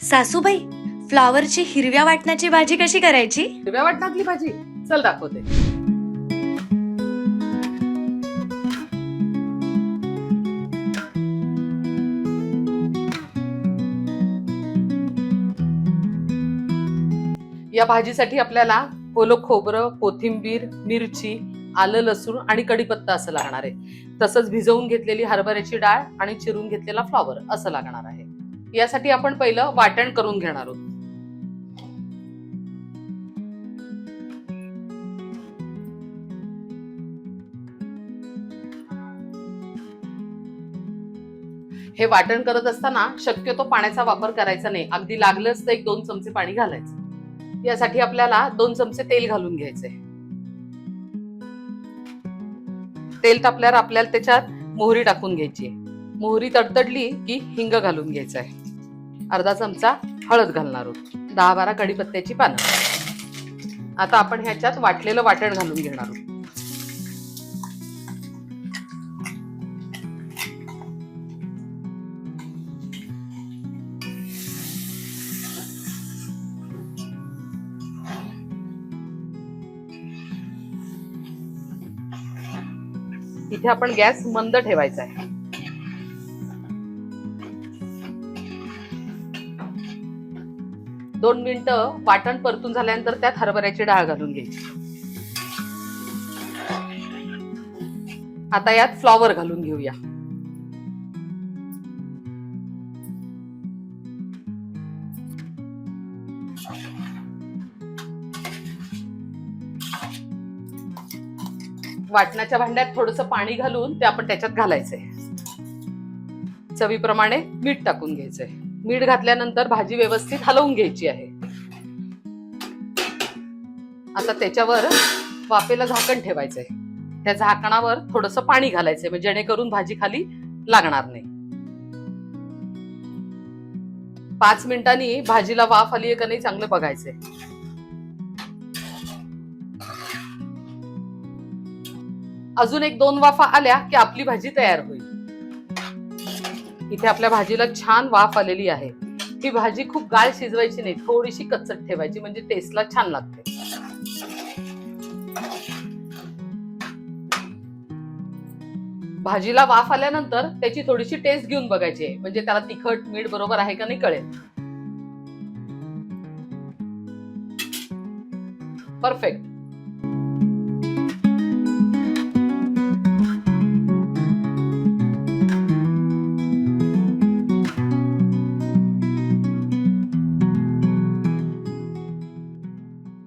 सासूबाई, फ्लॉवरची हिरव्या वाटणाची भाजी कशी करायची? हिरव्या वाटणातली भाजी चल दाखवते. या भाजीसाठी आपल्याला ओलं खोबरं, कोथिंबीर, मिरची, आलं, लसूण आणि कढीपत्ता असं लागणार आहे. तसंच भिजवून घेतलेली हरभऱ्याची डाळ आणि चिरून घेतलेला फ्लॉवर असं लागणार आहे. यासाठी आपण पहिलं वाटण करून घेणार आहोत. हे वाटण करत असताना शक्यतो पाण्याचा वापर करायचा नाही. अगदी लागलंच तर 1-2 चमचे पाणी घालायचं. यासाठी आपल्याला 2 चमचे तेल घालून घ्यायचे. तेल तापल्यावर आपल्याला त्याच्यात मोहरी टाकून घ्यायची. मोहरी तडतडली की हिंग घालून घ्यायचं आहे. अर्धा चमचा हळद घालणार आहोत. 10-12 कढीपत्त्याची पानं. आता आपण ह्याच्यात वाटलेलं वाटण घालून घेणार आहोत. इथे आपण गॅस मंद ठेवायचा आहे. दोन मिनिटं वाटण परतून झाल्यानंतर त्यात हरभऱ्याची डाळ घालून घ्यायची. आता यात फ्लॉवर घालून घेऊया. वाटणाच्या भांड्यात थोडंसं पाणी घालून ते आपण त्याच्यात घालायचंय. चवीप्रमाणे मीठ टाकून घ्यायचंय. मीठ घातल्यानंतर भाजी व्यवस्थित हलवून घ्यायची आहे. आता त्याच्यावर वाफेला झाकण ठेवायचंय. त्या झाकणावर थोडंसं पाणी घालायचंय म्हणजे जेणेकरून भाजी खाली लागणार नाही. 5 मिनिटांनी भाजीला वाफ आली आहे का नाही चांगलं बघायचंय. अजून 1-2 वाफा आल्या की आपली भाजी तयार होईल. इथे आपल्या भाजीला छान वाफ आलेली आहे. ही भाजी खूप गाळ शिजवायची नाही, थोडीशी कच्चट ठेवायची म्हणजे टेस्टला छान लागते. भाजीला वाफ आल्यानंतर त्याची थोडीशी टेस्ट घेऊन बघायची आहे म्हणजे त्याला तिखट मीठ बरोबर आहे का नाही कळेल. परफेक्ट.